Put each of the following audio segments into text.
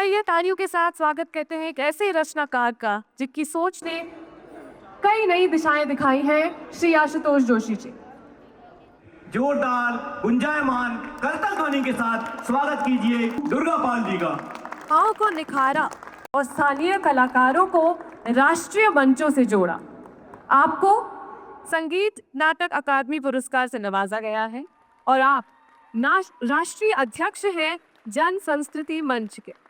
आइए तालियों के साथ स्वागत करते हैं एक ऐसे रचनाकार का जिनकी सोच ने कई नई दिशाएं दिखाई हैं, श्री आशुतोष जोशी जी। जोरदार गुंजायमान करतल ध्वनि के साथ स्वागत कीजिए दुर्गा पाल जी का। भाव को निखारा और स्थानीय कलाकारों को राष्ट्रीय मंचों से जोड़ा। आपको संगीत नाटक अकादमी पुरस्कार से नवाजा गया है और आप राष्ट्रीय अध्यक्ष हैं जन संस्कृति मंच के।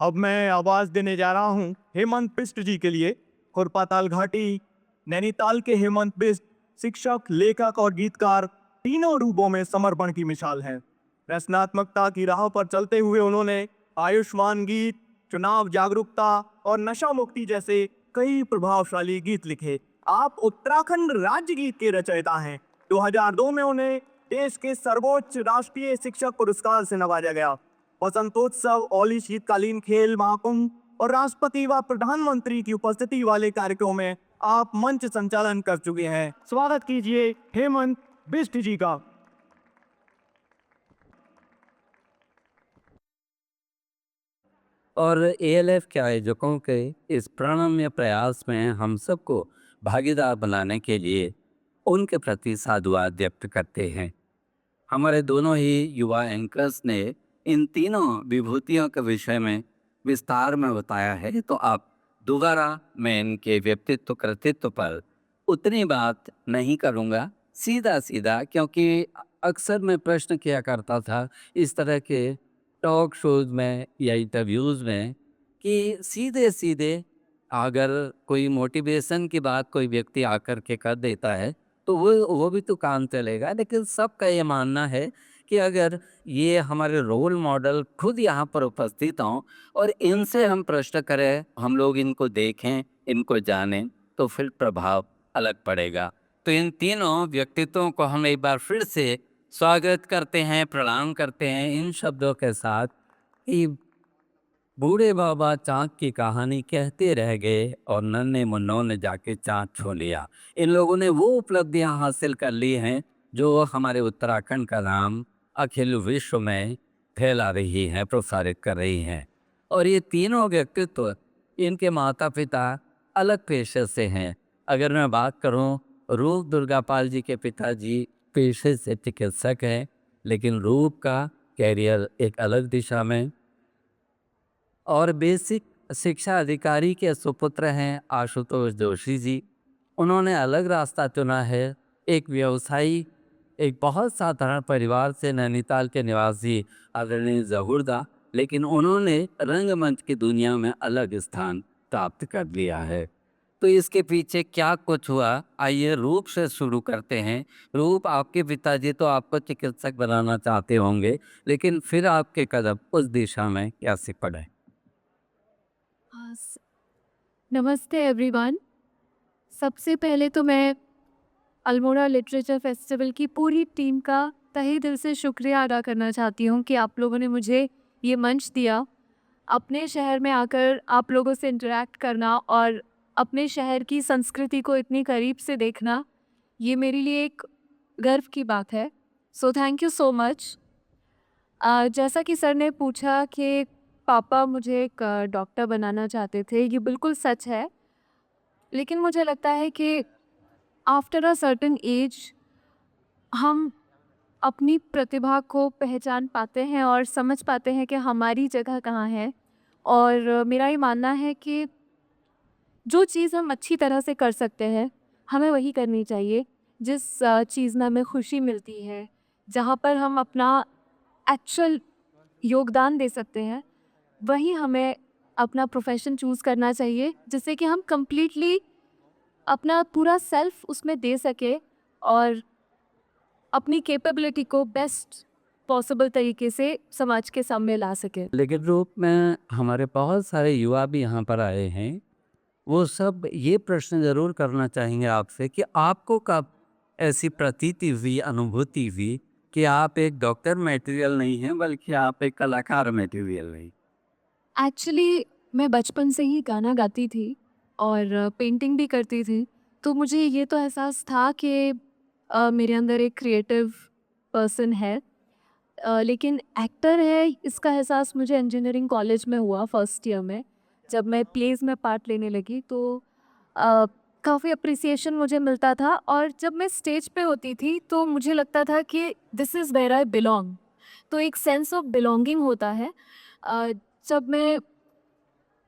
अब मैं आवाज देने जा रहा हूं हेमंत बिष्ट जी के लिए। खुरपाताल घाटी नैनीताल के हेमंत बिष्ट शिक्षक, लेखक और गीतकार तीनों रूपों में समर्पण की मिसाल हैं। रचनात्मकता की राह पर चलते हुए उन्होंने आयुष्मान गीत, चुनाव जागरूकता और नशा मुक्ति जैसे कई प्रभावशाली गीत लिखे। आप उत्तराखंड राज्य गीत के रचयिता हैं। 2002 में उन्हें देश के सर्वोच्च राष्ट्रीय शिक्षक पुरस्कार से नवाजा गया। वसंतोत्सव, ओली शीतकालीन खेल महाकुंभ और राष्ट्रपति व प्रधानमंत्री की उपस्थिति वाले कार्यक्रमों में आप मंच संचालन कर चुके हैं। स्वागत कीजिए हेमंत बिष्ट जी का। और एएलएफ के आयोजकों के इस प्रणम्य प्रयास में हम सबको भागीदार बनाने के लिए उनके प्रति साधुवाद व्यक्त करते हैं। हमारे दोनों ही युवा एंकर्स ने इन तीनों विभूतियों के विषय में विस्तार में बताया है, तो आप दोबारा मैं इनके व्यक्तित्व कृतित्व पर उतनी बात नहीं करूँगा, सीधा सीधा, क्योंकि अक्सर मैं प्रश्न किया करता था इस तरह के टॉक शोज में या इंटरव्यूज़ में कि सीधे सीधे अगर कोई मोटिवेशन की बात कोई व्यक्ति आकर के कर देता है तो वो भी तो काम चलेगा। लेकिन सबका ये मानना है कि अगर ये हमारे रोल मॉडल खुद यहाँ पर उपस्थित हों और इनसे हम प्रश्न करें, हम लोग इनको देखें, इनको जानें, तो फिर प्रभाव अलग पड़ेगा। तो इन तीनों व्यक्तित्वों को हम एक बार फिर से स्वागत करते हैं, प्रणाम करते हैं इन शब्दों के साथ कि बूढ़े बाबा चाँद की कहानी कहते रह गए और नन्हे मुन्नों ने जाके चाँद छू लिया। इन लोगों ने वो उपलब्धियां हासिल कर ली हैं जो हमारे उत्तराखंड का नाम अखिल विश्व में फैला रही हैं, प्रसारित कर रही हैं। और ये तीनों व्यक्तित्व, इनके माता पिता अलग पेशे से हैं। अगर मैं बात करूं, रूप दुर्गापाल जी के पिताजी पेशे से चिकित्सक हैं, लेकिन रूप का कैरियर एक अलग दिशा में। और बेसिक शिक्षा अधिकारी के सुपुत्र हैं आशुतोष जोशी जी। उन्होंने अलग रास्ता चुना है, एक व्यवसायी, एक बहुत साधारण परिवार से नैनीताल के निवासी आदरणीय जहूरदा, लेकिन उन्होंने रंगमंच की दुनिया में अलग स्थान प्राप्त कर लिया है। तो इसके पीछे क्या कुछ हुआ, आइए रूप से शुरू करते हैं। रूप, आपके पिताजी तो आपको चिकित्सक बनाना चाहते होंगे, लेकिन फिर आपके कदम उस दिशा में कैसे पड़े? नमस्ते एवरीवन। सबसे पहले तो मैं अल्मोड़ा लिटरेचर फेस्टिवल की पूरी टीम का तहे दिल से शुक्रिया अदा करना चाहती हूँ कि आप लोगों ने मुझे ये मंच दिया। अपने शहर में आकर आप लोगों से इंटरेक्ट करना और अपने शहर की संस्कृति को इतनी करीब से देखना, ये मेरे लिए एक गर्व की बात है। So thank you so much. जैसा कि सर ने पूछा कि पापा मुझे एक डॉक्टर बनाना चाहते थे, ये बिल्कुल सच है। लेकिन मुझे लगता है कि आफ्टर अ सर्टेन एज हम अपनी प्रतिभा को पहचान पाते हैं और समझ पाते हैं कि हमारी जगह कहाँ है। और मेरा ये मानना है कि जो चीज़ हम अच्छी तरह से कर सकते हैं, हमें वही करनी चाहिए। जिस चीज़ में हमें खुशी मिलती है, जहाँ पर हम अपना एक्चुअल योगदान दे सकते हैं, वही हमें अपना प्रोफ़ेशन चूज़ करना चाहिए, जिससे कि हम कंप्लीटली अपना पूरा सेल्फ उसमें दे सकें और अपनी कैपेबिलिटी को बेस्ट पॉसिबल तरीके से समाज के सामने ला सकें। लेकिन रूप में हमारे बहुत सारे युवा भी यहाँ पर आए हैं, वो सब ये प्रश्न ज़रूर करना चाहेंगे आपसे कि आपको कब ऐसी प्रतीति हुई, अनुभूति हुई कि आप एक डॉक्टर मटेरियल नहीं हैं, बल्कि आप एक कलाकार मटेरियल हैं? एक्चुअली मैं बचपन से ही गाना गाती थी और पेंटिंग भी करती थी। तो मुझे ये तो एहसास था कि मेरे अंदर एक क्रिएटिव पर्सन है, लेकिन एक्टर है इसका एहसास मुझे इंजीनियरिंग कॉलेज में हुआ फर्स्ट ईयर में। जब मैं प्लेस में पार्ट लेने लगी तो काफ़ी अप्रिसिएशन मुझे मिलता था, और जब मैं स्टेज पे होती थी तो मुझे लगता था कि this is where I belong. तो एक सेंस ऑफ बिलोंगिंग होता है। अ, जब मैं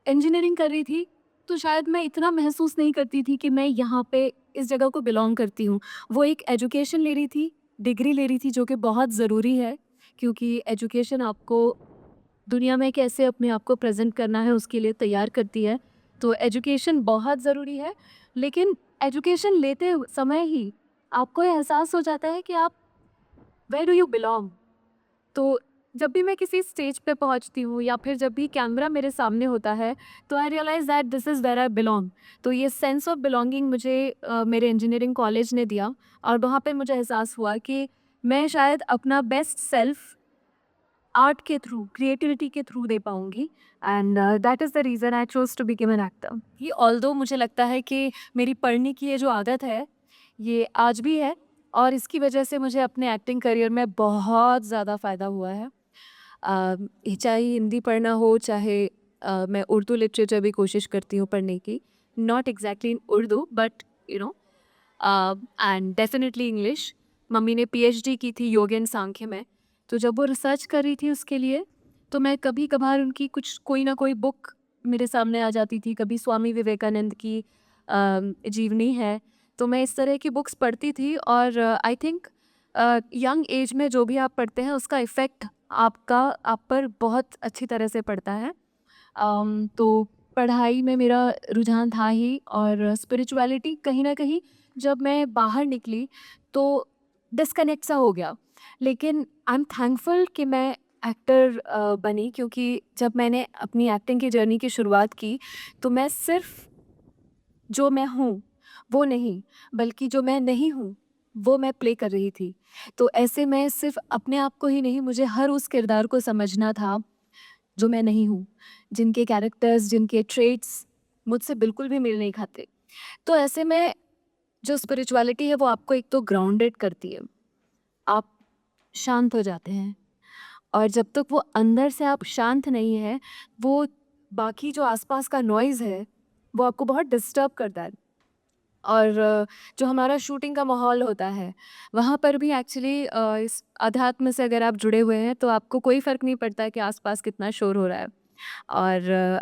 इंजीनियरिंग कर रही थी तो शायद मैं इतना महसूस नहीं करती थी कि मैं यहाँ पे इस जगह को बिलोंग करती हूँ। वो एक एजुकेशन ले रही थी, डिग्री ले रही थी, जो कि बहुत ज़रूरी है, क्योंकि एजुकेशन आपको दुनिया में कैसे अपने आप को प्रेज़ेंट करना है उसके लिए तैयार करती है। तो एजुकेशन बहुत ज़रूरी है, लेकिन एजुकेशन लेते समय ही आपको ये एहसास हो जाता है कि आप वेयर डू यू बिलोंग। तो जब भी मैं किसी स्टेज पे पहुंचती हूँ या फिर जब भी कैमरा मेरे सामने होता है, तो I realise that this is where I belong. तो ये सेंस ऑफ बिलोंगिंग मुझे मेरे इंजीनियरिंग कॉलेज ने दिया, और वहाँ पे मुझे एहसास हुआ कि मैं शायद अपना बेस्ट सेल्फ आर्ट के थ्रू, क्रिएटिविटी के थ्रू दे पाऊँगी, and that is the reason I chose to become an actor. ये ऑल्दो मुझे लगता है कि मेरी पढ़ने की ये जो आदत है, ये आज भी है, और इसकी वजह से मुझे अपने एक्टिंग करियर में बहुत ज़्यादा फ़ायदा हुआ है। चाहे हिंदी पढ़ना हो, चाहे मैं उर्दू लिटरेचर भी कोशिश करती हूँ पढ़ने की। Not exactly in Urdu, but you know and definitely English. Mummy ने पीएचडी की थी योग एंड सांख्य में, तो जब वो रिसर्च कर रही थी उसके लिए, तो मैं कभी-कभार उनकी कुछ कोई ना कोई बुक मेरे सामने आ जाती थी। कभी स्वामी विवेकानंद की जीवनी है, तो मैं इस तरह की बुक्स पढ़ती थी, और आई थिंक यंग एज में जो भी आप पढ़ते हैं उसका इफ़ेक्ट आपका आप पर बहुत अच्छी तरह से पड़ता है। तो पढ़ाई में मेरा रुझान था ही, और स्पिरिचुअलिटी कहीं न कहीं जब मैं बाहर निकली तो डिस्कनेक्ट सा हो गया। लेकिन आई एम थैंकफुल कि मैं एक्टर बनी, क्योंकि जब मैंने अपनी एक्टिंग की जर्नी की शुरुआत की, तो मैं सिर्फ़ जो मैं हूँ, वो नहीं, बल्कि जो मैं नहीं हूँ, वो मैं प्ले कर रही थी। तो ऐसे में सिर्फ़ अपने आप को ही नहीं, मुझे हर उस किरदार को समझना था जो मैं नहीं हूँ, जिनके कैरेक्टर्स, जिनके ट्रेट्स मुझसे बिल्कुल भी मेल नहीं खाते। तो ऐसे में जो स्पिरिचुअलिटी है वो आपको एक तो ग्राउंडेड करती है। आप शांत हो जाते हैं, और जब तक वो अंदर से आप शांत नहीं हैं, वो बाकी जो आस-पास का नॉइज़ है, वो आपको बहुत डिस्टर्ब करता है। और जो हमारा शूटिंग का माहौल होता है, वहाँ पर भी एक्चुअली इस अध्यात्म से अगर आप जुड़े हुए हैं, तो आपको कोई फ़र्क नहीं पड़ता कि आस-पास कितना शोर हो रहा है। और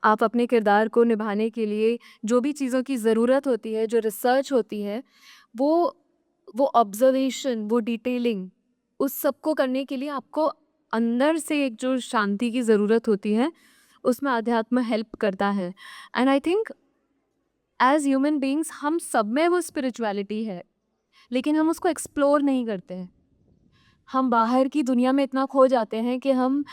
आप अपने किरदार को निभाने के लिए जो भी चीज़ों की ज़रूरत होती है, जो रिसर्च होती है, वो वो ऑब्ज़र्वेशन, वो डिटेलिंग, उस सब को करने के लिए आपको अंदर से एक जो शांति की ज़रूरत होती है, उसमें अध्यात्म हेल्प करता है। And I think as human beings हम सब में वो स्पिरिचुअलिटी है, लेकिन हम उसको एक्सप्लोर नहीं करते हैं। हम बाहर की दुनिया में इतना खो जाते हैं कि हम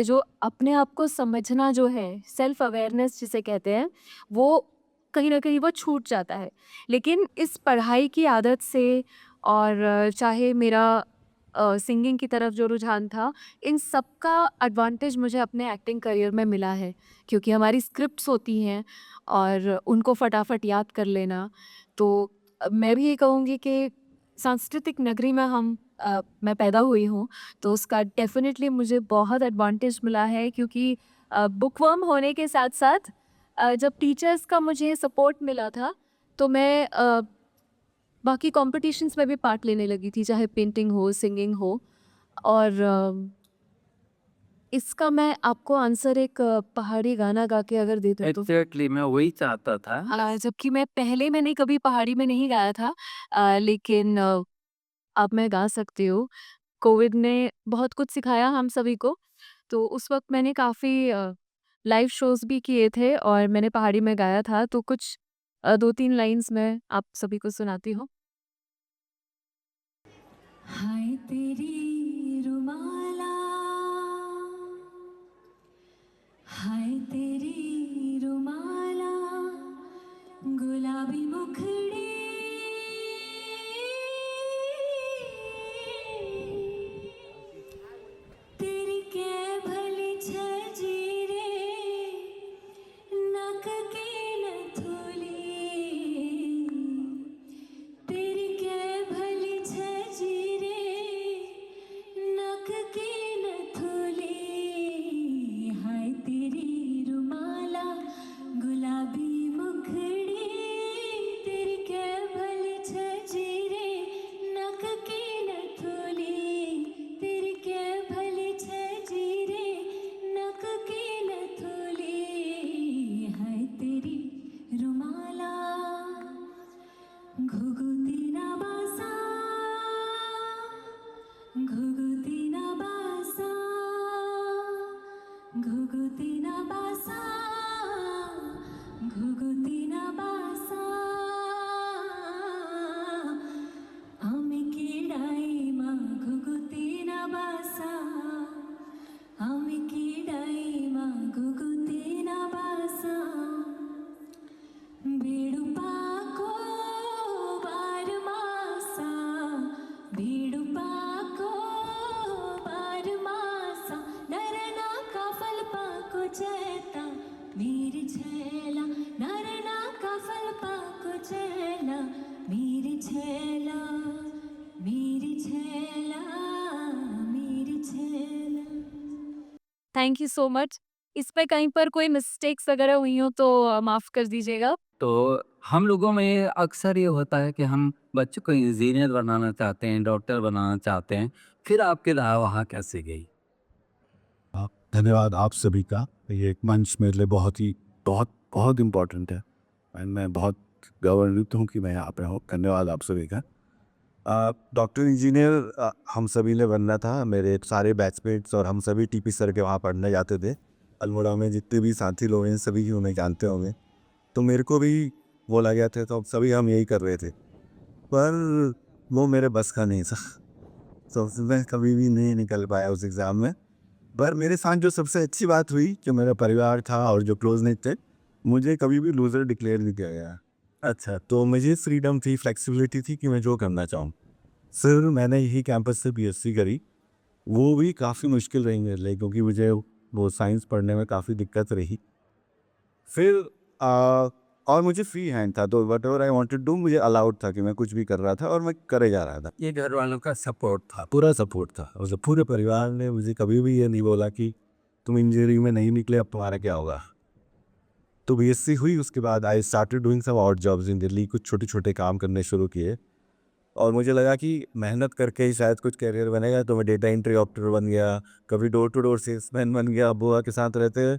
जो अपने आप को समझना जो है, सेल्फ अवेयरनेस जिसे कहते हैं, वो कहीं न कहीं वो छूट जाता है। लेकिन इस पढ़ाई की आदत से, और चाहे मेरा सिंगिंग की तरफ जो रुझान था, इन सब का एडवांटेज मुझे अपने एक्टिंग करियर में मिला है, क्योंकि हमारी स्क्रिप्ट्स होती हैं और उनको फटाफट याद कर लेना। तो मैं भी ये कहूँगी कि सांस्कृतिक नगरी में मैं पैदा हुई हूँ, तो उसका डेफ़िनेटली मुझे बहुत एडवांटेज मिला है, क्योंकि बुकवर्म होने के साथ-साथ जब टीचर्स का मुझे सपोर्ट मिला था, तो मैं बाकी कॉम्पिटिशन्स में भी पार्ट लेने लगी थी, चाहे पेंटिंग हो, सिंगिंग हो। और इसका मैं आपको आंसर एक पहाड़ी गाना गा के अगर दे दूँ तो एग्ज़ैक्टली मैं वही चाहता था। जबकि मैंने कभी पहाड़ी में नहीं गाया था, लेकिन अब मैं गा सकती हूँ। कोविड ने बहुत कुछ सिखाया हम सभी को, तो उस वक़्त मैंने काफ़ी लाइव शोज़ भी किए थे, और मैंने पहाड़ी में गाया था, तो कुछ 2-3 लाइन्स मैं आप सभी को सुनाती हूँ। हाय तेरी रुमाला, हाय तेरी रुमाला, गुलाबी मुखड़ी, तेरी कै भली छजीरे, नक की नथुली, थैंक यू सो मच। इस पे कहीं पर कोई मिस्टेक्स वगैरह हुई हो तो माफ़ कर दीजिएगा। तो हम लोगों में अक्सर ये होता है कि हम बच्चों को इंजीनियर बनाना चाहते हैं, डॉक्टर बनाना चाहते हैं। फिर आपकी राह वहाँ कैसे गई? धन्यवाद आप सभी का। ये मंच मेरे लिए बहुत इम्पोर्टेंट है एंड मैं बहुत गौरवान्वित हूँ कि मैं यहाँ पे हूँ। धन्यवाद आप सभी का। डॉक्टर इंजीनियर हम सभी ने बनना था। मेरे सारे बैचमेट्स और हम सभी टीपी सर के वहाँ पढ़ने जाते थे। अल्मोड़ा में जितने भी साथी लोग हैं सभी ही उन्हें जानते होंगे। तो मेरे को भी बोला गया था, तो सभी हम यही कर रहे थे, पर वो मेरे बस का नहीं था। तो मैं कभी भी नहीं निकल पाया उस एग्ज़ाम में। पर मेरे साथ जो सबसे अच्छी बात हुई, जो मेरा परिवार था और जो क्लोजनेट थे, मुझे कभी भी लूज़र डिक्लेयर नहीं किया गया। अच्छा, तो मुझे फ्रीडम थी, फ्लेक्सिबिलिटी थी कि मैं जो करना चाहूँ। फिर मैंने यही कैंपस से बीएससी करी। वो भी काफ़ी मुश्किल रही मेरे लिए, क्योंकि मुझे वो साइंस पढ़ने में काफ़ी दिक्कत रही। फिर और मुझे फ्री हैंड था, तो whatever I wanted to do मुझे अलाउड था कि मैं कुछ भी कर रहा था और मैं करे जा रहा था। ये घर वालों का सपोर्ट था। पूरा सपोर्ट था और पूरे परिवार ने मुझे कभी भी ये नहीं बोला कि तुम इंजीनियरिंग में नहीं निकले, अब तुम्हारा क्या होगा। तो बीएससी हुई, उसके बाद I started doing some odd jobs in Delhi. कुछ छोटे छोटे काम करने शुरू किए और मुझे लगा कि मेहनत करके ही शायद कुछ करियर बनेगा। तो मैं डेटा एंट्री ऑपरेटर बन गया, कभी डोर टू डोर सेल्समैन बन गया बुआ के साथ रहते।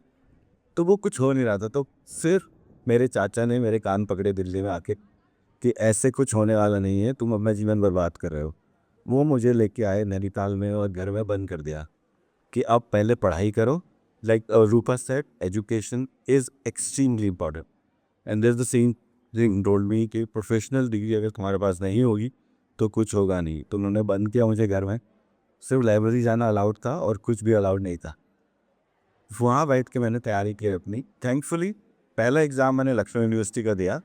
तो वो कुछ हो नहीं रहा था। तो फिर मेरे चाचा ने मेरे कान पकड़े दिल्ली में आके कि ऐसे कुछ होने वाला नहीं है, तुम अपना जीवन बर्बाद कर रहे हो। वो मुझे लेके आए नैनीताल में और घर में बंद कर दिया कि अब पहले पढ़ाई करो। Like Rupa said, education is extremely important and there is the same thing told me कि प्रोफेशनल डिग्री अगर तुम्हारे पास नहीं होगी तो कुछ होगा नहीं। तो उन्होंने बंद किया मुझे घर में। सिर्फ लाइब्रेरी जाना अलाउड था और कुछ भी अलाउड नहीं था। वहाँ बैठ के मैंने तैयारी की अपनी। थैंकफुली पहला एग्ज़ाम मैंने लखनऊ यूनिवर्सिटी का दिया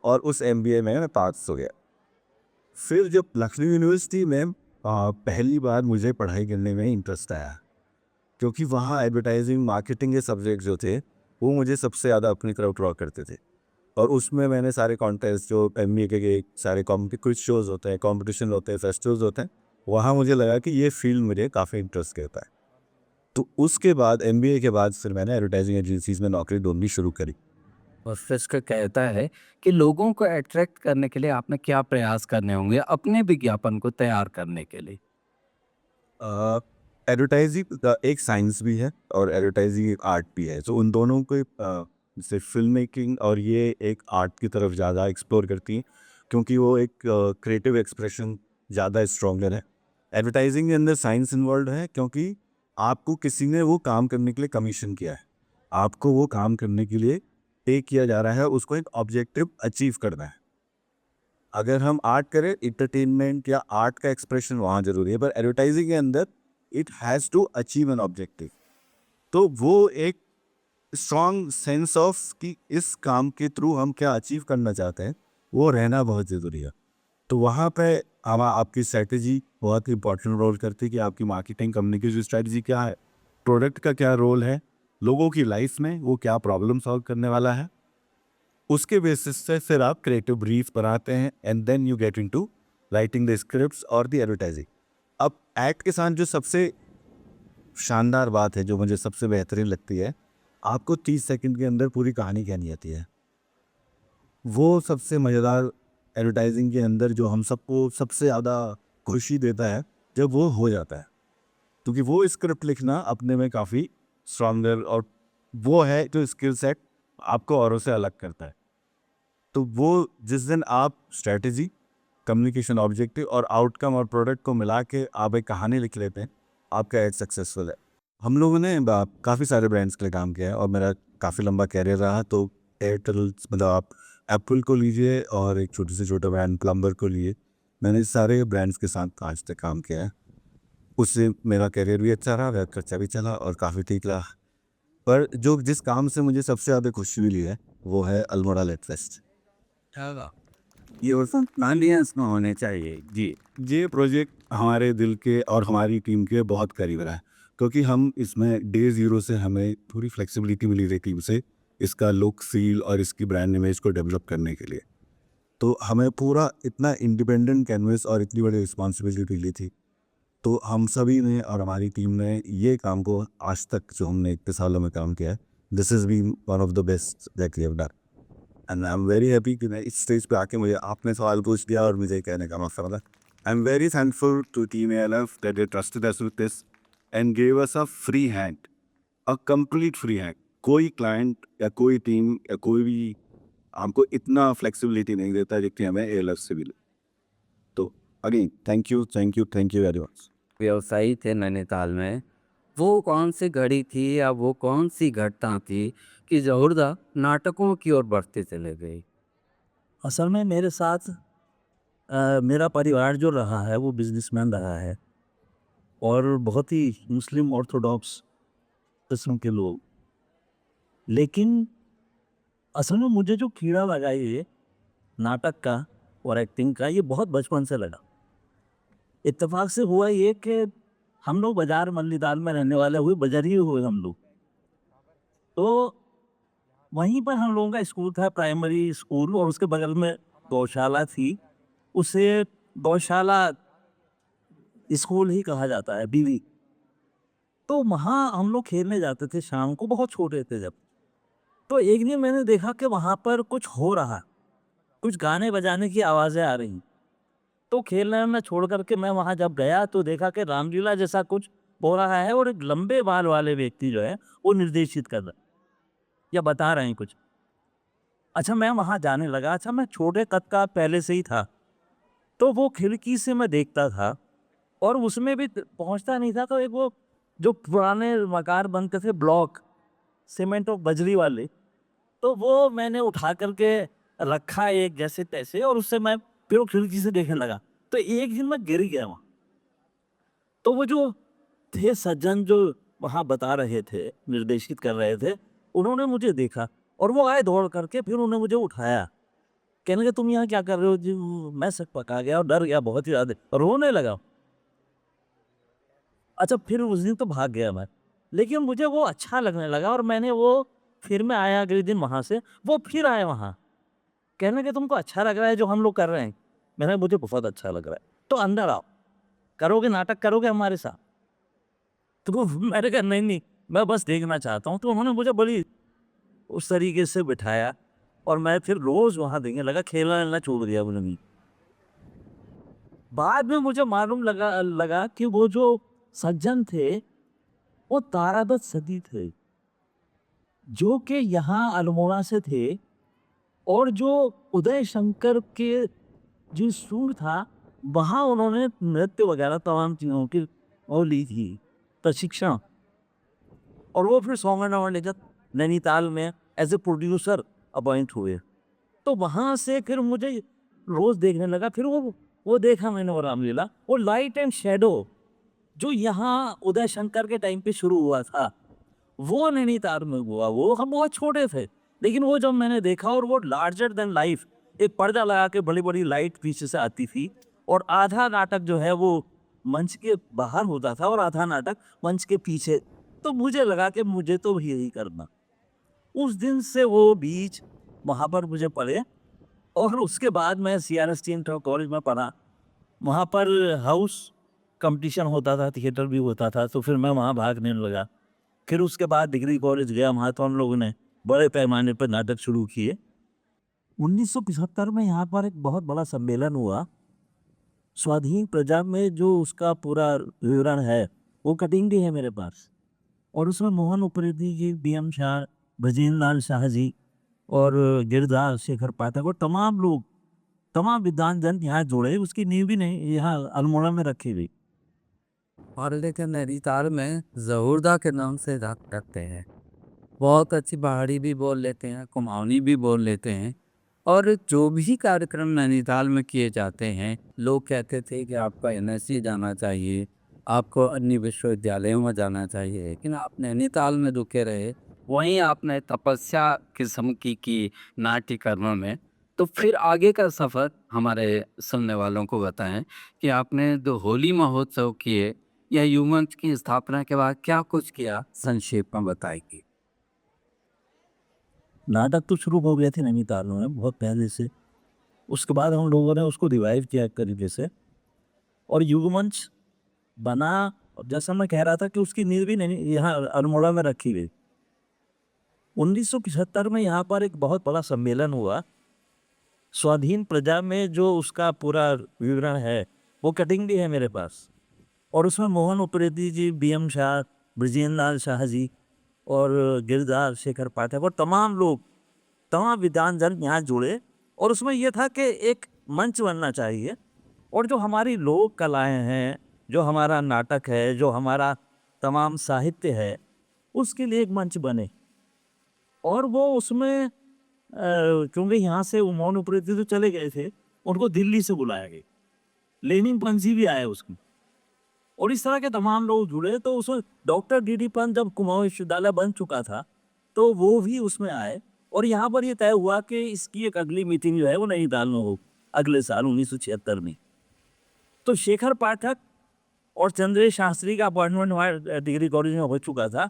और उस एमबीए में मैं पास हो गया। फिर जब लखनऊ यूनिवर्सिटी में पहली बार मुझे पढ़ाई करने में इंटरेस्ट आया, क्योंकि वहाँ एडवर्टाइजिंग मार्केटिंग के सब्जेक्ट जो थे वो मुझे सबसे ज़्यादा अपनी तरफ ड्रॉ करते थे। और उसमें मैंने सारे कॉन्टेस्ट जो एमबीए के सारे क्विज शोज़ होते हैं, कॉम्पिटिशन होते हैं, फेस्टिवल्स होते हैं, वहाँ मुझे लगा कि ये फील्ड मुझे काफ़ी इंटरेस्ट करता है। तो उसके बाद एमबीए के बाद फिर मैंने एडवर्टाइजिंग एजेंसीज में नौकरी ढूंढनी शुरू करी। मस्तिष्क कहता है कि लोगों को अट्रैक्ट करने के लिए आपने क्या प्रयास करने होंगे अपने विज्ञापन को तैयार करने के लिए? एडवर्टाइजिंग एक साइंस भी है और एडवर्टाइजिंग एक आर्ट भी है। तो उन दोनों को जैसे फिल्म मेकिंग और ये एक आर्ट की तरफ ज़्यादा एक्सप्लोर करती हैं, क्योंकि वो एक क्रिएटिव एक्सप्रेशन ज़्यादा स्ट्रॉन्गर है। एडवर्टाइजिंग के अंदर साइंस इन्वॉल्व है, क्योंकि आपको किसी ने वो काम करने के लिए कमीशन किया है, आपको वो काम करने के लिए पे किया जा रहा है, उसको एक ऑब्जेक्टिव अचीव करना है। अगर हम आर्ट करें, एंटरटेनमेंट या आर्ट का एक्सप्रेशन वहाँ जरूरी है, पर एडवर्टाइजिंग के अंदर it has to achieve an objective. तो वो एक स्ट्रॉन्ग सेंस ऑफ कि इस काम के थ्रू हम क्या अचीव करना चाहते हैं, वो रहना बहुत ज़रूरी है। तो वहाँ पे आपकी स्ट्रैटेजी बहुत इंपॉर्टेंट रोल करती है कि आपकी मार्केटिंग कम्युनिकेशन स्ट्रैटेजी क्या है, प्रोडक्ट का क्या रोल है, लोगों की लाइफ में वो क्या प्रॉब्लम सॉल्व करने वाला है। उसके बेसिस से फिर आप क्रिएटिव ब्रीफ बनाते हैं and then you get into writing the scripts और द एडवर्टाइजिंग। अब एक्ट के साथ जो सबसे शानदार बात है, जो मुझे सबसे बेहतरीन लगती है, आपको 30 सेकंड के अंदर पूरी कहानी कहनी आती है। वो सबसे मज़ेदार एडवर्टाइजिंग के अंदर जो हम सबको सबसे ज़्यादा खुशी देता है जब वो हो जाता है, क्योंकि वो स्क्रिप्ट लिखना अपने में काफ़ी स्ट्रॉन्गर और वो है जो स्किल सेट आपको औरों से अलग करता है। तो वो जिस दिन आप स्ट्रेटजी, कम्युनिकेशन ऑब्जेक्टिव और आउटकम और प्रोडक्ट को मिला के आप एक कहानी लिख लेते हैं, आपका एड सक्सेसफुल है। हम लोगों ने काफ़ी सारे ब्रांड्स के लिए काम किया है और मेरा काफ़ी लंबा कैरियर रहा। तो एयरटेल, मतलब आप एप्पल को लीजिए और एक छोटे से छोटा ब्रांड प्लम्बर को लिए, मैंने सारे ब्रांड्स के साथ आज तक काम किया है। उससे मेरा कैरियर भी अच्छा रहा, मेरा खर्चा भी चला और काफ़ी ठीक रहा। पर जो जिस काम से मुझे सबसे ज़्यादा खुशी मिली है वो है अल्मोड़ा लेट फेस्ट। ये में होने चाहिए जी। ये प्रोजेक्ट हमारे दिल के और हमारी टीम के बहुत करीब रहा है, क्योंकि हम इसमें डे ज़ीरो से हमें पूरी फ्लेक्सिबिलिटी मिली थी टीम से, इसका लुक, फील और इसकी ब्रांड इमेज को डेवलप करने के लिए। तो हमें पूरा इतना इंडिपेंडेंट कैनवस और इतनी बड़ी रिस्पॉन्सिबिलिटी मिली थी। तो हम सभी ने और हमारी टीम ने ये काम को आज तक जो हमने इतने सालों में काम किया है, this is been one of the best that we have done. And I am very happy कि मैं इस स्टेज पे आके मुझे आपने सवाल पूछ दिया और मुझे कहने का मौका मिला। I am very thankful to team ALF that they trusted us with this and gave us a free hand, a complete free hand. कोई क्लाइंट या कोई टीम या कोई भी हमको इतना फ्लेक्सिबिलिटी नहीं देता जितनी हमें ALF से मिले। तो again thank you, thank you, thank you very much. व्यवसायी थे नैनीताल में, वो कौन सी घड़ी थी या वो कौन सी घटना थी कि ज़हूरदा नाटकों की ओर बढ़ते चले गए? असल में मेरे साथ मेरा परिवार जो रहा है वो बिजनेसमैन रहा है और बहुत ही मुस्लिम ऑर्थोडॉक्स किस्म के लोग। लेकिन असल में मुझे जो कीड़ा लगा ये नाटक का और एक्टिंग का, ये बहुत बचपन से लगा। इत्तेफाक से हुआ ये कि हम लोग बाजार मल्लीदाल में रहने वाले हुए, बजरिए हुए हम लोग। तो वहीं पर हम लोगों का स्कूल था, प्राइमरी स्कूल, और उसके बगल में गौशाला थी। उसे गौशाला स्कूल ही कहा जाता है, बीवी। तो वहाँ हम लोग खेलने जाते थे शाम को, बहुत छोटे थे जब। तो एक दिन मैंने देखा कि वहाँ पर कुछ हो रहा, कुछ गाने बजाने की आवाज़ें आ रही। तो खेलना मैं छोड़ करके मैं वहाँ जब गया तो देखा कि रामलीला जैसा कुछ हो रहा है और एक लंबे बाल वाले व्यक्ति जो है वो निर्देशित कर रहा या बता रहे हैं कुछ। अच्छा, मैं वहाँ जाने लगा। अच्छा, मैं छोटे कद का पहले से ही था, तो वो खिड़की से मैं देखता था और उसमें भी पहुँचता नहीं था। तो एक वो जो पुराने मकान बनते थे ब्लॉक सीमेंट और बजरी वाले, तो वो मैंने उठा करके रखा एक जैसे तैसे, और उससे मैं फिर वो खिड़की से देखने लगा। तो एक दिन मैं गिर गया वहाँ। तो वो जो थे सज्जन जो वहाँ बता रहे थे, निर्देशित कर रहे थे, उन्होंने मुझे देखा और वो आए दौड़ करके, फिर उन्होंने मुझे उठाया। कहने लगे, तुम यहाँ क्या कर रहे हो जी? मैं सक पका गया और डर गया बहुत ही ज़्यादा, रोने लगा। अच्छा, फिर उस दिन तो भाग गया मैं, लेकिन मुझे वो अच्छा लगने लगा और मैंने वो, फिर मैं आया अगले दिन वहाँ से, वो फिर आए वहाँ। कहने लगे, तुमको अच्छा लग रहा है जो हम लोग कर रहे हैं? मैंने कहा, मुझे बहुत अच्छा लग रहा है, तो अंदर आओ, करोगे नाटक करोगे हमारे साथ? तो मैंने कहा, नहीं नहीं, मैं बस देखना चाहता हूँ। तो उन्होंने मुझे बड़ी उस तरीके से बिठाया और मैं फिर रोज वहाँ देखने लगा, खेलना वेलना छोड़ दिया मैंने। बाद में मुझे मालूम लगा लगा कि वो जो सज्जन थे वो तारादत्त सती थे, जो कि यहाँ अल्मोड़ा से थे। और जो उदय शंकर के जो स्कूल था, वहाँ उन्होंने नृत्य वगैरह तमाम चीज़ों की वो ली थी प्रशिक्षण। और वो फिर सौम्य और निगत नैनीताल में एज ए प्रोड्यूसर अपॉइंट हुए। तो वहाँ से फिर मुझे रोज़ देखने लगा। फिर वो देखा मैंने वो रामलीला, वो लाइट एंड शेडो जो यहाँ उदय शंकर के टाइम पे शुरू हुआ था, वो नैनीताल में हुआ। वो हम बहुत छोटे थे, लेकिन वो जब मैंने देखा, और वो लार्जर देन लाइफ, एक पर्दा लगा के बड़ी बड़ी लाइट पीछे से आती थी, और आधा नाटक जो है वो मंच के बाहर होता था और आधा नाटक मंच के पीछे। तो मुझे लगा कि मुझे तो भी यही करना। उस दिन से वो बीच वहाँ पर मुझे पड़े, और उसके बाद मैं CRST इंटर कॉलेज में पढ़ा। वहाँ पर हाउस कंपटीशन होता था, थिएटर भी होता था, तो फिर मैं वहाँ भाग लेने लगा। फिर उसके बाद डिग्री कॉलेज गया, वहाँ तो हम लोगों ने बड़े पैमाने पर नाटक शुरू किए। 1975 में यहाँ पर एक बहुत बड़ा सम्मेलन हुआ। स्वाधीन प्रजा में जो उसका पूरा विवरण है वो कटिंग भी है मेरे पास, और उसमें मोहन उप्रेती जी, BM शाह, भजेंद्र लाल शाह जी और गिरदास शेखर पाठक और तमाम लोग, तमाम विद्वान जन यहाँ जुड़े। उसकी नींव भी नहीं यहाँ अल्मोड़ा में रखी गई। और लेकिन नैनीताल में ज़हूरदा के नाम से रखते हैं। बहुत अच्छी पहाड़ी भी बोल लेते हैं, कुमाऊनी भी बोल लेते हैं। और जो भी कार्यक्रम नैनीताल में किए जाते हैं, लोग कहते थे कि आपको NSC जाना चाहिए, आपको अन्य विश्वविद्यालयों में जाना चाहिए, लेकिन आप नैनीताल में रुके रहे, वहीं आपने तपस्या किस्म की नाट्य कर्म में। तो फिर आगे का सफ़र हमारे सुनने वालों को बताएं कि आपने जो होली महोत्सव किए या युवमंच की स्थापना के बाद क्या कुछ किया, संक्षेप में बताएंगे। नाटक तो शुरू हो गए थे नैनीताल में बहुत पहले से। उसके बाद हम लोगों ने उसको रिवाइव किया एक तरीके से, और युगमंच बना। और जैसा मैं कह रहा था कि उसकी नींव भी नहीं यहाँ अल्मोड़ा में रखी गई। 1975 में यहाँ पर एक बहुत बड़ा सम्मेलन हुआ। स्वाधीन प्रजा में जो उसका पूरा विवरण है वो कटिंग भी है मेरे पास। और उसमें मोहन उप्रेती जी, BM शाह, ब्रजेंद्र लाल शाह जी और गिरधार शेखर पाठक और तमाम लोग, तमाम विद्वानजन यहाँ जुड़े। और उसमें यह था कि एक मंच बनना चाहिए और जो हमारी लोक कलाएं हैं, जो हमारा नाटक है, जो हमारा तमाम साहित्य है, उसके लिए एक मंच बने। और वो उसमें क्योंकि यहाँ से मोहन उप्रेती तो चले गए थे, उनको दिल्ली से बुलाया गया। लेनिन पंथी भी आए उसमें और इस तरह के तमाम लोग जुड़े। तो उसमें डॉक्टर D.D. पंत जब कुमाऊं विश्वविद्यालय बन चुका था तो वो भी उसमें आए। और यहाँ पर ये तय हुआ कि इसकी एक अगली मीटिंग जो है वो नैनीताल में हो अगले साल 1976 में। तो शेखर पाठक और चंद्रेश शास्त्री का अपॉइंटमेंट वहाँ डिग्री कॉलेज में हो चुका था।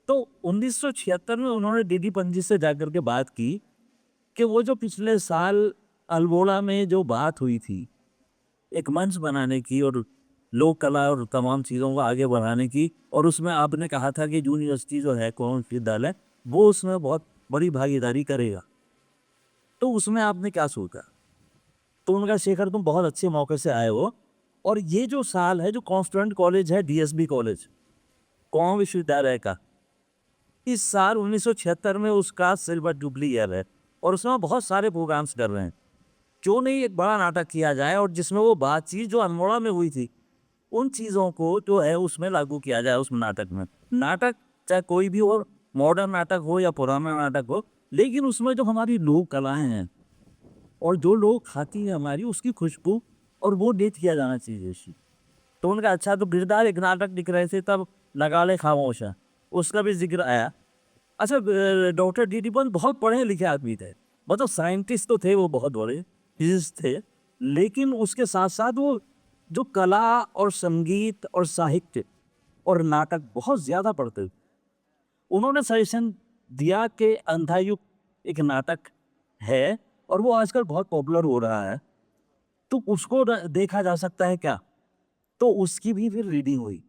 तो 1976 में उन्होंने D.D. पंत जी से जाकर के बात की कि वो जो पिछले साल अल्मोड़ा में जो बात हुई थी एक मंच बनाने की और लोक कला और तमाम चीज़ों को आगे बढ़ाने की, और उसमें आपने कहा था कि यूनिवर्सिटी जो है कुमाऊं विश्वविद्यालय वो उसमें बहुत बड़ी भागीदारी करेगा, तो उसमें आपने क्या सोचा? तो उनका शेखर तुम बहुत अच्छे मौके से आए हो। और ये जो साल है जो कॉन्स्टिट्यूएंट कॉलेज है DSB कॉलेज कुमाऊं विश्वविद्यालय का, इस साल 1976 में उसका सिल्वर जुबली ईयर है और उसमें बहुत सारे प्रोग्राम्स कर रहे हैं। क्यों नहीं एक बड़ा नाटक किया जाए और जिसमें वो बातचीत जो अल्मोड़ा में हुई थी उन चीज़ों को जो है उसमें लागू किया जाए। उस नाटक में, नाटक चाहे कोई भी हो, मॉडर्न नाटक हो या पुराना नाटक हो, लेकिन उसमें जो हमारी लोक कलाएं हैं और जो लोग खाती है हमारी उसकी खुशबू और वो डेट किया जाना चाहिए। तो उनका अच्छा, तो गिरदार एक नाटक दिख रहे थे तब लगा ले खामोशा, उसका भी जिक्र आया। अच्छा, डॉक्टर D.D. पंत बहुत पढ़े लिखे आदमी थे, मतलब साइंटिस्ट तो थे वो, बहुत बड़े फिजिस्ट थे, लेकिन उसके साथ साथ वो जो कला और संगीत और साहित्य और नाटक बहुत ज़्यादा पढ़ते थे। उन्होंने सजेशन दिया कि अंधायुक्त एक नाटक है और वो आजकल बहुत पॉपुलर हो रहा है, तो उसको देखा जा सकता है क्या? तो उसकी भी फिर रीडिंग हुई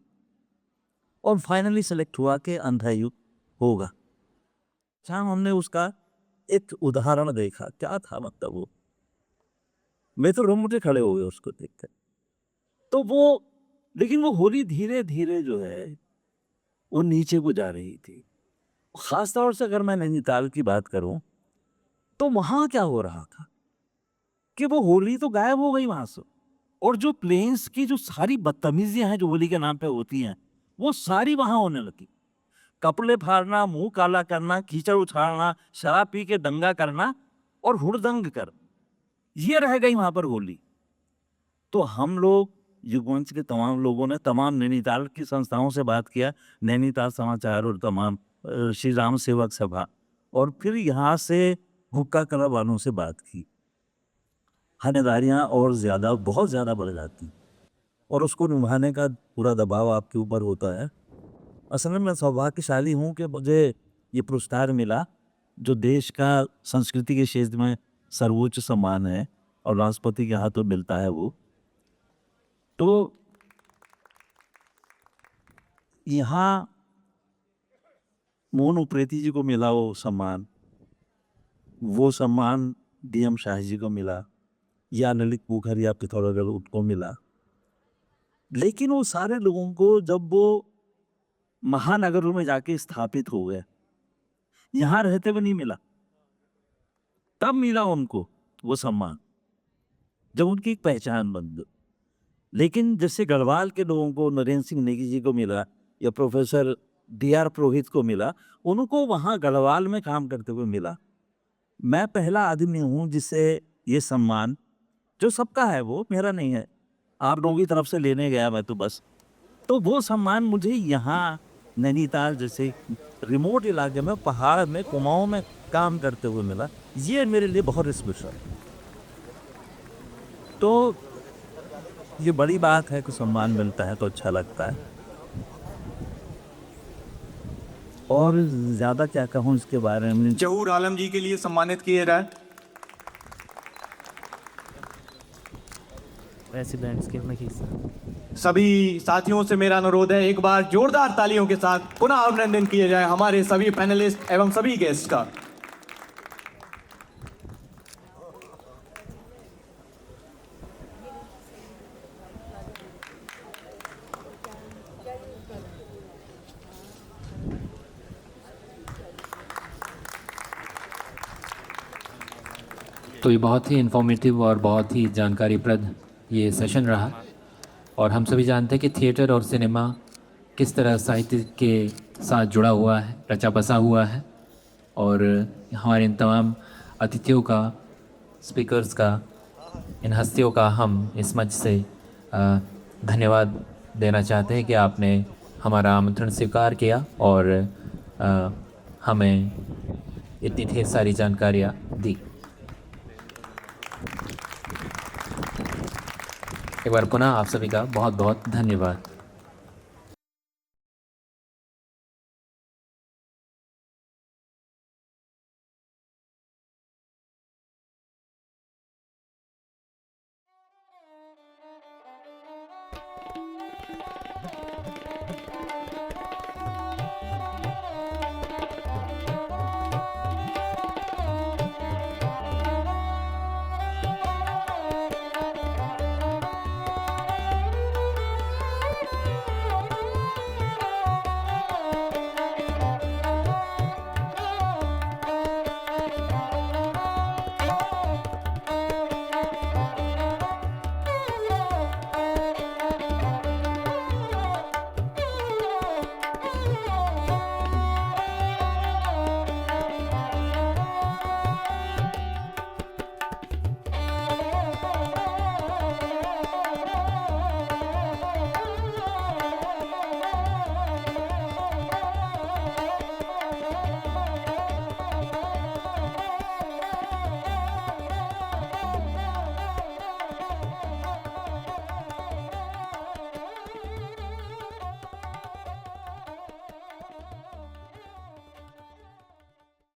और फाइनली सेलेक्ट हुआ कि अंधायुक्त होगा। अच्छा, हमने उसका एक उदाहरण देखा, क्या था मतलब वो, मैं तो रोंगटे खड़े हो गए उसको देखकर। तो वो, लेकिन वो होली धीरे धीरे जो है वो नीचे को जा रही थी। खास तौर से अगर मैं नैनीताल की बात करूं तो वहां क्या हो रहा था कि वो होली तो गायब हो गई वहां से, और जो प्लेन्स की जो सारी बदतमीजियां हैं जो होली के नाम पे होती हैं वो सारी वहां होने लगी। कपड़े फाड़ना, मुंह काला करना, कीचड़ उछालना, शराब पी के दंगा करना और हुड़दंग कर, ये रह गई वहां पर होली। तो हम लोग युगवंश के तमाम लोगों ने तमाम नैनीताल की संस्थाओं से बात किया, नैनीताल समाचार और तमाम श्री राम सेवक सभा, और फिर यहाँ से हुक्का क्लब वालों से बात की। खानेदारियाँ और ज़्यादा, बहुत ज़्यादा बढ़ जाती और उसको निभाने का पूरा दबाव आपके ऊपर होता है। असल में मैं सौभाग्यशाली हूँ कि मुझे ये पुरस्कार मिला जो देश का संस्कृति के क्षेत्र में सर्वोच्च सम्मान है और राष्ट्रपति के हाथों मिलता है वो। तो यहाँ मोहन उप्रेती जी को मिला वो सम्मान DM शाह जी को मिला, या ललित पोखर या पिथौरागढ़ उनको मिला। लेकिन वो सारे लोगों को जब वो महानगरों में जाके स्थापित हो गए, यहाँ रहते हुए नहीं मिला, तब मिला उनको वो सम्मान जब उनकी एक पहचान बन गई। लेकिन जैसे गढ़वाल के लोगों को नरेंद्र सिंह नेगी जी को मिला या प्रोफेसर DR पुरोहित को मिला, उनको वहाँ गढ़वाल में काम करते हुए मिला। मैं पहला आदमी हूँ जिसे ये सम्मान, जो सबका है वो मेरा नहीं है, आप लोगों की तरफ से लेने गया मैं तो बस, तो वो सम्मान मुझे यहाँ नैनीताल जैसे रिमोट इलाके में, पहाड़ में, कुमाऊं में काम करते हुए मिला। ये मेरे लिए बहुत स्पेशल, तो ये बड़ी बात है कि सम्मान मिलता है तो अच्छा लगता है। और ज़्यादा क्या कहूँ इसके बारे में। जहूर आलम जी के लिए सम्मानित किए जाए। residents के में हिस्सा। सभी साथियों से मेरा अनुरोध है, एक बार जोरदार तालियों के साथ पुनः अभिनंदन किया जाए हमारे सभी पैनलिस्ट एवं सभी गेस्ट का। तो ये बहुत ही इन्फॉर्मेटिव और बहुत ही जानकारीप्रद ये सेशन रहा और हम सभी जानते हैं कि थिएटर और सिनेमा किस तरह साहित्य के साथ जुड़ा हुआ है, रचा बसा हुआ है। और हमारे इन तमाम अतिथियों का, स्पीकर्स का, इन हस्तियों का हम इस मंच से धन्यवाद देना चाहते हैं कि आपने हमारा आमंत्रण स्वीकार किया और हमें इतनी ढेर सारी जानकारियाँ दी। एक बार पुनः आप सभी का बहुत बहुत धन्यवाद।